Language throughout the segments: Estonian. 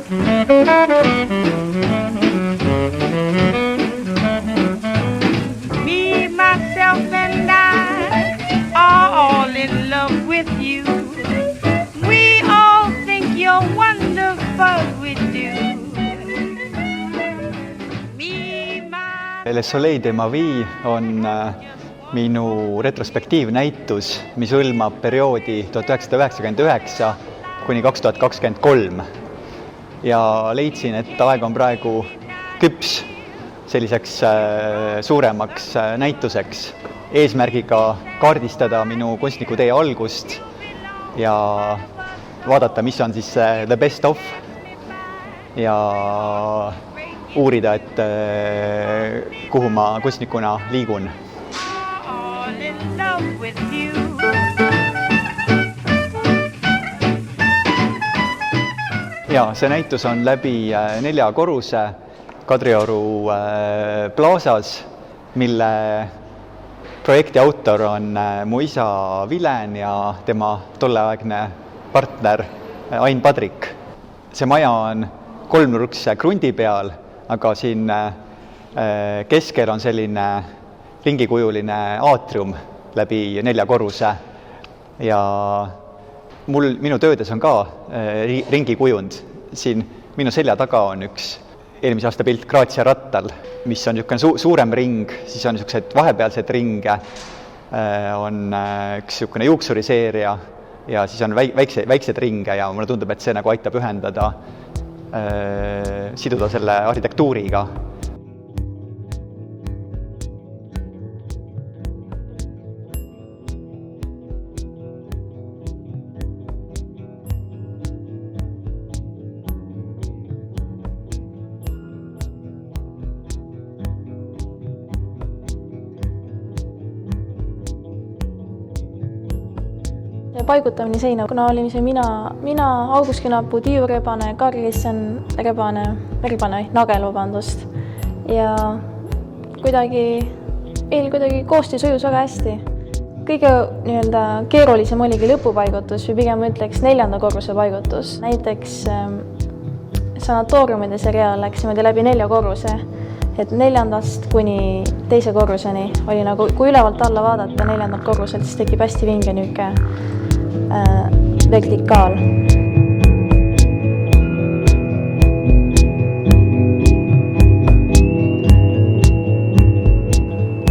Me, myself and I are all in love with you. We all think you're wonderful, we do. Le Soleil de ma vie on minu retrospektiivnäitus, mis hõlmab perioodi 1999 kuni 2023. Ja leidsin, et aeg on praegu küps selliseks suuremaks näituseks, eesmärgiga kaardistada minu kunstnikutee algust ja vaadata, mis on siis the best of ja uurida, et kuhu ma kunstnikuna liigun. Ja see näitus on läbi 4 korruse Kadrioru plaasas, mille projekti autor on mu isa Vilen ja tema tolleaegne partner Ain Padrik. See maja on kolmnurkse krundi peal, aga siin keskel on selline ringikujuline aatrium läbi 4 korruse ja minu töödes on ka ringikujund. Siin minu selja taga on üks eelmise aasta pilt Grazia rattal, mis on niisugune suurem ring, siis on niisugused vahepealsed ringe, on üks niisugune juuksuriseeria ja siis on väiksed ringe ja mulle tundub, et see nagu aitab ühendada siduda selle arhitektuuriga. Paigutamine seina, kuna olin see mina August Künapuu, Tiiu Rebane, Karl-Christian Rebane, Nagel, vabandust. Ja kuidagi koostöö sujus väga hästi. Kõige keerulisem oligi lõpupaigutus või pigem ütleks 4. korruse paigutus. Näiteks sanatooriumide seriaal läksime läbi 4 korruse. Et 4. kuni 2. korruseni oli nagu, kui ülevalt alla vaadata 4. korruselt, siis tekib hästi vinge nüke vertikaal.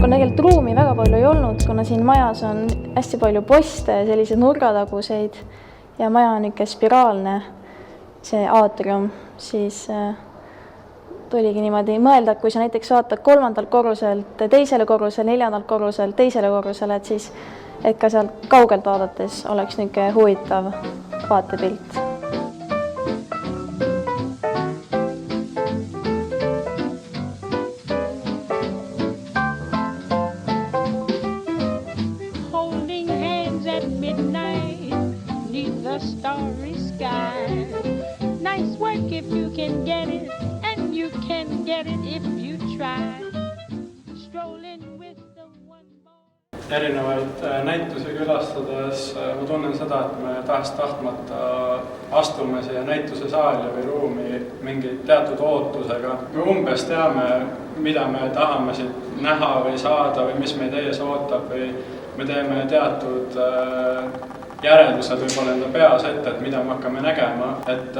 Kuna tegelikult ruumi väga palju ei olnud, kuna siin majas on hästi palju poste, sellised nurgataguseid ja maja on niisugune spiraalne, see aatrium, siis tuligi niimoodi mõelda, et kui sa näiteks vaatad 3. korruselt 2. korrusel, 4. korruselt 2. korrusel, et siis et ka sealt kaugelt vaadates oleks niisugune huvitav vaatepilt. Holding hands at midnight neath the starry sky. Nice work if you can get it, and you can get it if you try. Strolling with the one boy. Erinevaid näitusi külastades ma tunnen seda, et me tahtmata astume siia näituse saali või ruumi mingi teatud ootusega. Me umbes teame, mida me tahame siit näha või saada või mis meid ees ootab või me teeme teatud järeldused võib-olla enda peas ette, et mida me hakkame nägema. Et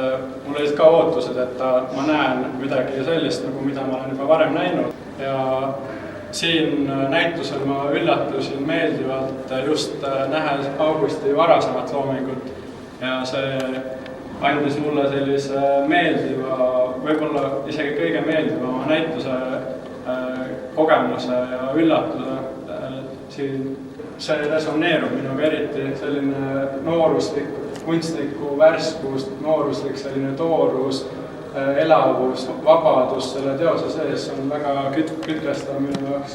mul olid ka ootused, et ma näen midagi sellist, nagu mida ma olen juba varem näinud. Ja siin näitusel ma üllatusin meeldivalt just nähes Augusti varasemat loomingut ja see andis mulle sellise meeldiva, võib-olla isegi kõige meeldivama näituse kogemuse ja üllatuse. Siin see resoneerub minuga eriti, selline nooruslik, kunstniku värskus, nooruslik selline toorus, elavus, vabadus selle teose sees on väga kütkestav minu jaoks.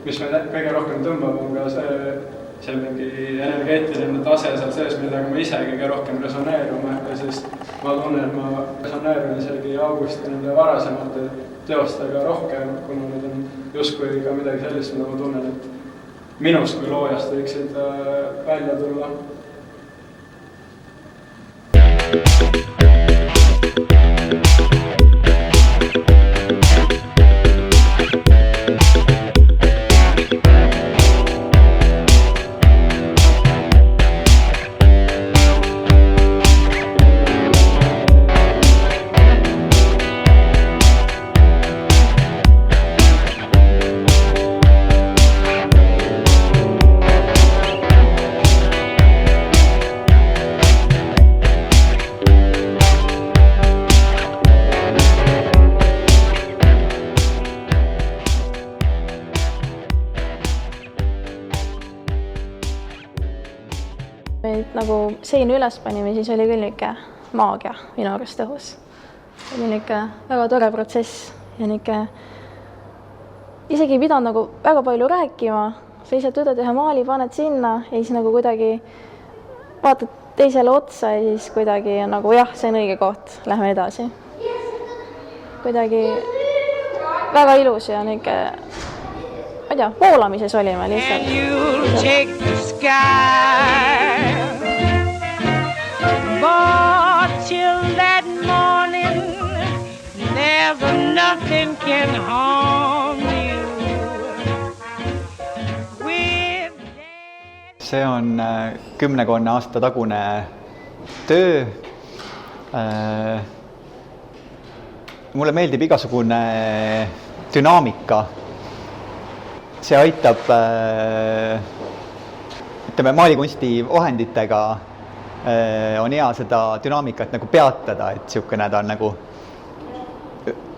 Mis me kõige rohkem tõmbab, on ka see mingi energeetiline tase seal sees, millega me ise kõige rohkem resoneerume. Ja siis ma tunnen, et ma resoneerun isegi Augusti nende varasemate teostega rohkem, kuna need on justkui ka midagi sellist, mida ma tunnen, et minust kui loojast võiksid välja tulla. nagu seina üles panime, siis oli küll niisugune maagia minu arust õhus. Oli niisugune väga tore protsess ja niisugune isegi ei pidanud nagu väga palju rääkima, sa lihtsalt võtad ühe maali, paned sinna ja siis nagu kuidagi vaatad teisele otsa ja siis kuidagi nagu jah, see on õige koht, lähme edasi. Kuidagi väga ilus ja niisugune, ma ei tea, voolamises olime lihtsalt. But till that morning never nothing can harm you. See on 10 aasta tagune töö. Mulle meeldib igasugune dünaamika. See aitab ütleme, maalikunsti vahenditega on hea seda dünaamikat nagu peatada, et siukene ta on nagu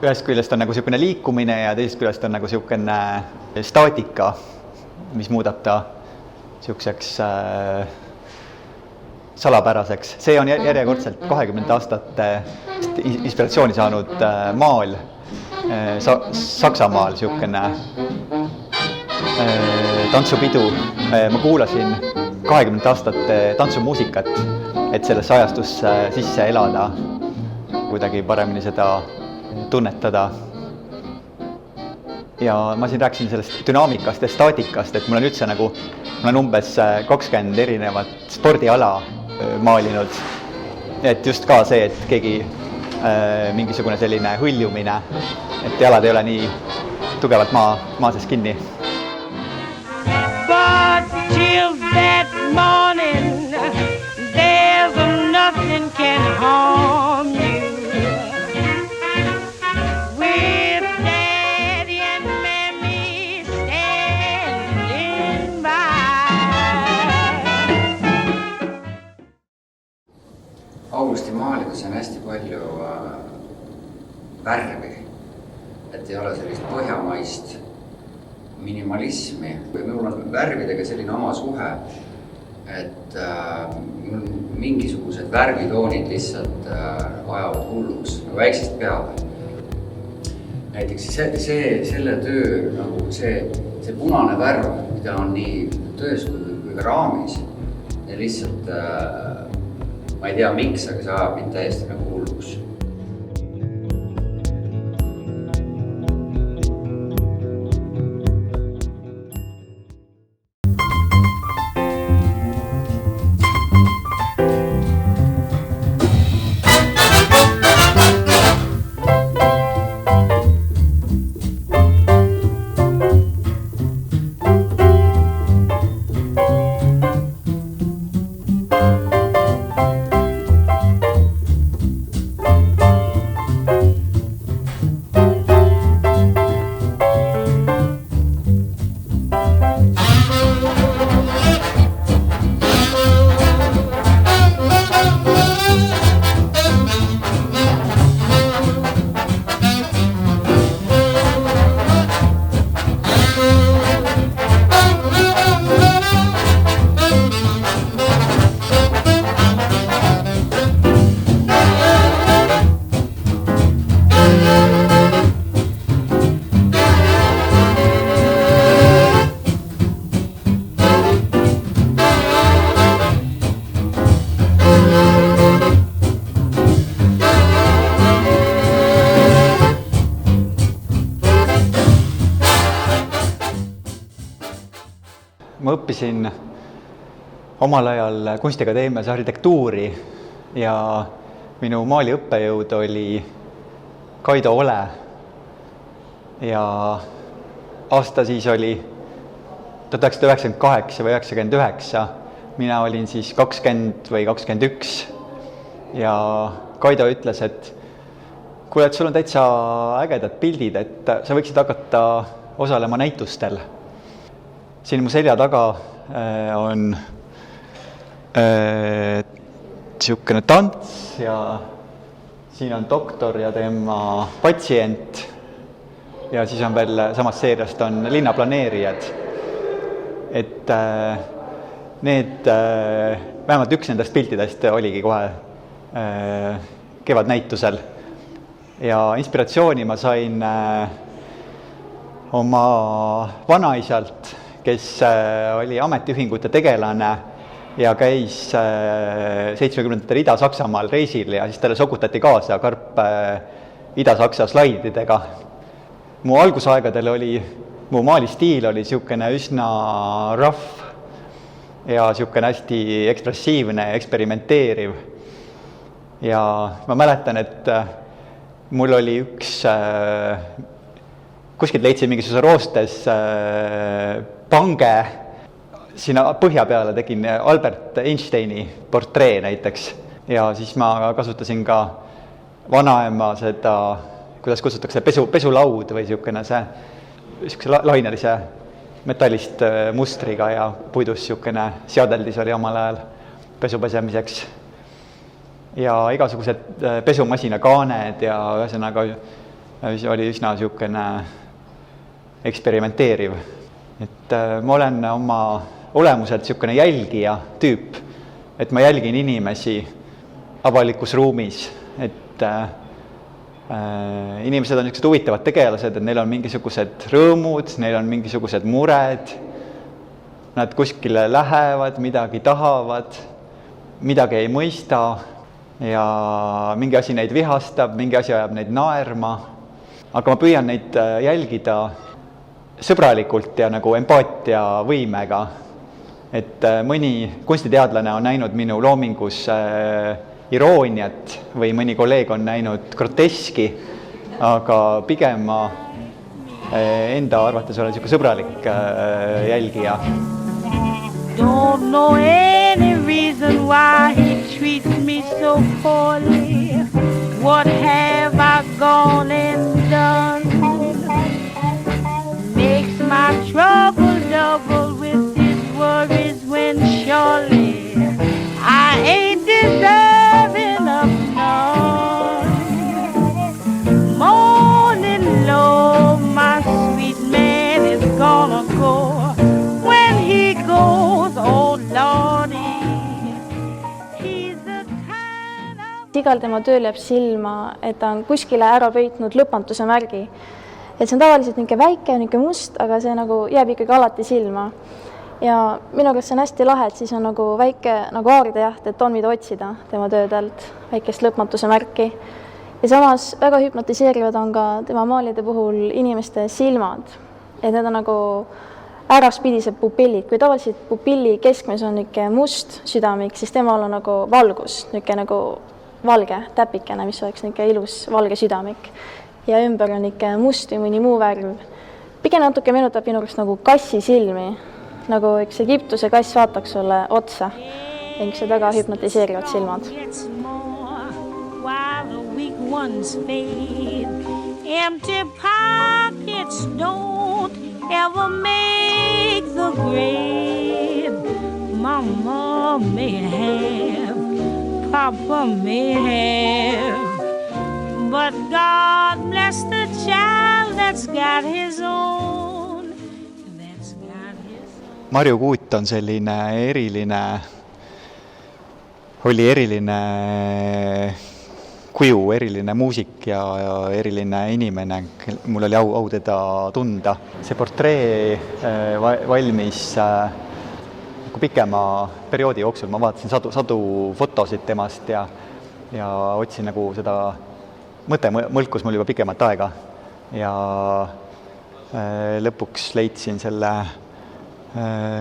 ühest küljest on nagu siukene liikumine ja teisest küljest on nagu siukene staatika, mis muudab ta siukseks salapäraseks. See on järjekordselt 20 aastat inspiratsiooni saanud maal Saksamaal, siukene tantsupidu. Ma kuulasin 20 aastat tantsumuusikat, et sellesse ajastusse sisse elada, kuidagi paremini seda tunnetada. Ja ma siin rääkisin sellest dünaamikast ja staatikast, et mul on üldse nagu, mul on umbes 20 erinevat spordiala maalinud. Et just ka see, et keegi mingisugune selline hõljumine, et jalad ei ole nii tugevalt maa sees kinni. But till that morning there's nothing can harm you. Augusti maalides on hästi palju värvi, et ei ole sellist põhjamaist minimalismi. Mul on värvidega selline oma suhe, et mul mingisugused värvitoonid lihtsalt ajavad hulluks, väiksest peale. Näiteks selle töö, nagu see punane värv, mida on nii töös kui ka raamis, ja lihtsalt ma ei tea miks, aga see ajab mind täiesti nagu hulluks. Ma õppisin omal ajal Kunstiakadeemias arhitektuuri ja minu maali õppejõud oli Kaido Ole ja aasta siis oli 1998 või 1999. Mina olin siis 20 või 21 ja Kaido ütles, et kuule, et sul on täitsa ägedad pildid, et sa võiksid hakata osalema näitustel. Siin mu selja taga on siukene tants ja siin on doktor ja tema patsient ja siis on veel samast seeriast on linnaplaneerijad. Et need, vähemalt üks nendest piltidest oligi kohe kevadnäitusel. Ja inspiratsiooni ma sain oma vanaisalt, kes oli ametiühingute tegelane ja käis 70-ndatel Ida-Saksamaal reisil ja siis talle sokutati kaasa karp Ida-Saksa slaididega. Mu algusaegadel oli, mu maalistiil oli niisugune üsna rough ja niisugune hästi ekspressiivne ja eksperimenteeriv. Ja ma mäletan, et mul oli üks, kuskilt leidsin mingisuguse roostes pange, sinna põhja peale tegin Albert Einsteini portree näiteks ja siis ma kasutasin ka vanaema seda, kuidas kutsutakse, pesulaud või niisuguse lainelise metallist mustriga ja puidust niisugune seadeldis oli omal ajal pesu pesemiseks. Ja igasugused pesumasina kaaned ja ühesõnaga oli üsna niisugune eksperimenteeriv. Et ma olen oma olemuselt niisugune jälgija tüüp, et ma jälgin inimesi avalikus ruumis, et inimesed on niisugused huvitavad tegelased, et neil on mingisugused rõõmud, neil on mingisugused mured, nad kuskile lähevad, midagi tahavad, midagi ei mõista ja mingi asi neid vihastab, mingi asi ajab neid naerma, aga ma püüan neid jälgida sõbralikult ja nagu empaatia võimega. Et mõni kunstiteadlane on näinud minu loomingus irooniat või mõni kolleeg on näinud groteski, aga pigem ma enda arvates olen niisugune sõbralik jälgija. Don't know any reason why he treats me so poorly. What have I gone and done? Makes my trouble double with his worries when surely I ain't deserving of none. Morning low, my sweet man is gonna go. When he goes, oh Lordy, he's the kind of... Igal tema tööl jääb silma, et ta on kuskile ära pöitnud lõpmatuse märgi. Et see on tavaliselt niisugune väike, niisugune must, aga see nagu jääb ikkagi alati silma. Ja minu käest see on hästi lahe, et siis on nagu väike nagu aaridejaht, et on mida otsida tema töödelt, väikest lõpmatuse märki. Ja samas väga hüpnotiseerivad on ka tema maalide puhul inimeste silmad. Et need on nagu äraspidised pupillid. Kui tavaliselt pupilli keskmes on niisugune must südamik, siis temal on nagu valgus, niisugune nagu valge täpikene, mis oleks niisugune ilus valge südamik. Ja ümber on ikka must või mõni muu värv. Pigem natuke meenutab minu arust nagu kassi silmi, nagu üks Egiptuse kass vaataks sulle otsa ja üks väga hüpnotiseerivad silmad. Empty pockets don't ever make the grave. Mama may have, Papa may have, but God bless the child that's got his own. That's got his own. Marju Kuut on selline eriline, oli eriline kuju, eriline muusik ja eriline inimene. Mul oli au teda tunda. See portree valmis pikema perioodi jooksul. Ma vaatasin sadu fotosid temast ja otsin nagu seda mõte mõlkus mul juba pikemat aega ja lõpuks leidsin selle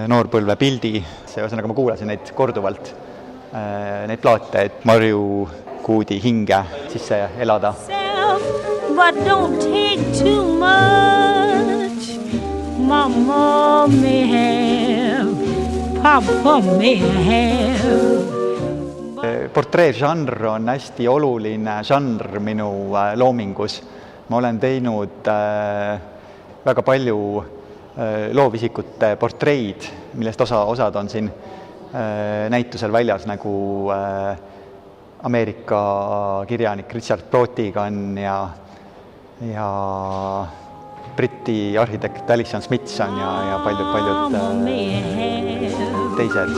noorpõlve pildi. Ühesõnaga ma kuulasin neid korduvalt, neid plaate, et Marju Kuudi hinge sisse elada. But don't take too much. Mama may have, Papa may have. Portreežanr on hästi oluline žanr minu loomingus. Ma olen teinud väga palju loovisikute portreid, millest osad on siin näitusel väljas, nagu Ameerika kirjanik Richard Brautigan ja Briti arhitekt Alison Smithson ja paljud. teised.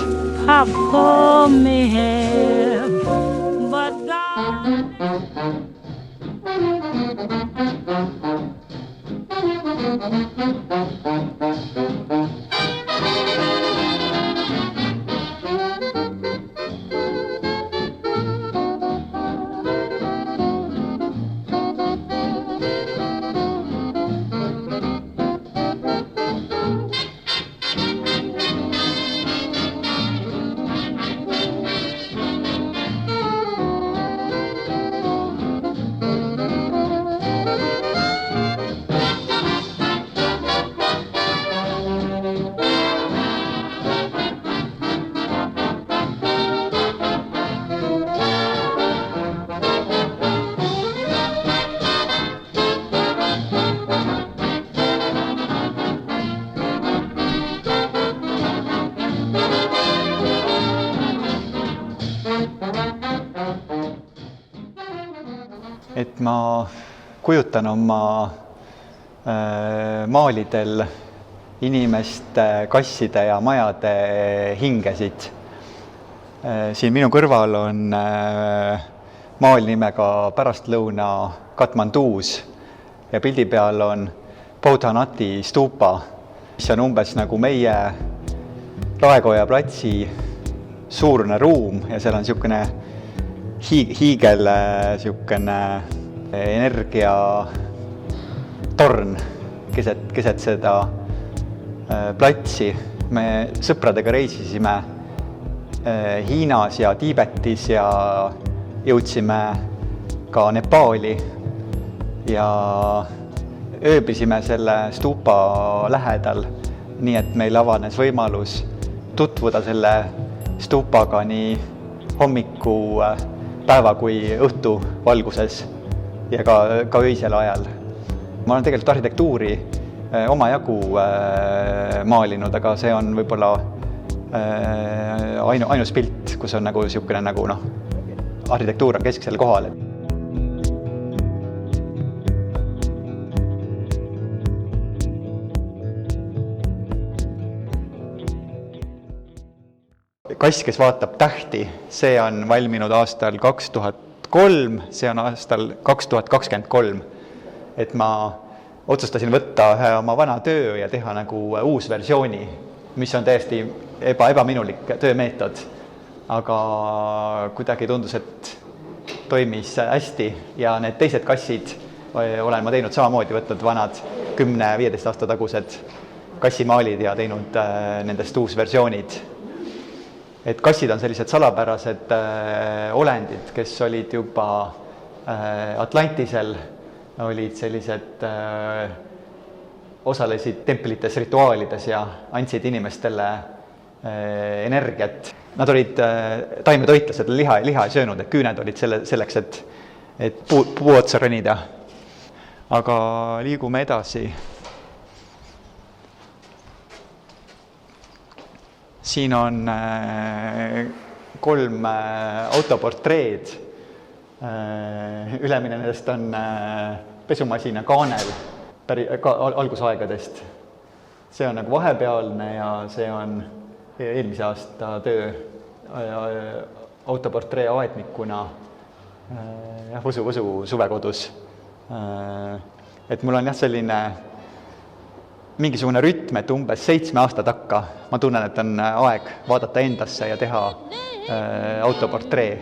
Papa may have, but God. Et ma kujutan oma maalidel inimeste, kasside ja majade hingesid. Siin minu kõrval on maal nimega Pärastlõuna Katmanduus ja pildi peal on Bodhanati stuupa, mis on umbes nagu meie Raekoja platsi suurune ruum ja seal on niisugune hiigel niisugune energiatorn keset seda platsi. Me sõpradega reisisime Hiinas ja Tiibetis ja jõudsime ka Nepaali ja ööbisime selle stuupa lähedal, nii et meil avanes võimalus tutvuda selle stuupaga nii hommiku, päeva kui õhtu valguses ja ka öisel ajal. Ma olen tegelikult arhitektuuri omajagu maalinud, aga see on võib-olla ainus pilt, kus on nagu niisugune nagu arhitektuur on kesksel kohal. Kass, kes vaatab tähti, see on valminud aastal 2003, see on aastal 2023. Et ma otsustasin võtta ühe oma vana töö ja teha nagu uus versiooni, mis on täiesti ebaminulik töömeetod. Aga kuidagi tundus, et toimis hästi ja need teised kassid olen ma teinud samamoodi, võtnud vanad 10-15 aasta tagused kassimaalid ja teinud nendest uusversioonid. Et kassid on sellised salapärased olendid, kes olid juba Atlantisel, olid sellised, osalesid templites rituaalides ja andsid inimestele energiat. Nad olid taimetoitlased, liha ei söönud, et küüned olid selleks, et puu otsa ronida. Aga liigume edasi. Siin on 3 autoportreed. Ülemine nendest on pesumasina kaanel algusaegadest. See on nagu vahepealne ja see on eelmise aasta töö autoportree aednikuna Võsu suvekodus. Et mul on selline mingisugune rütm, et umbes 7 aasta takka ma tunnen, et on aeg vaadata endasse ja teha autoportree.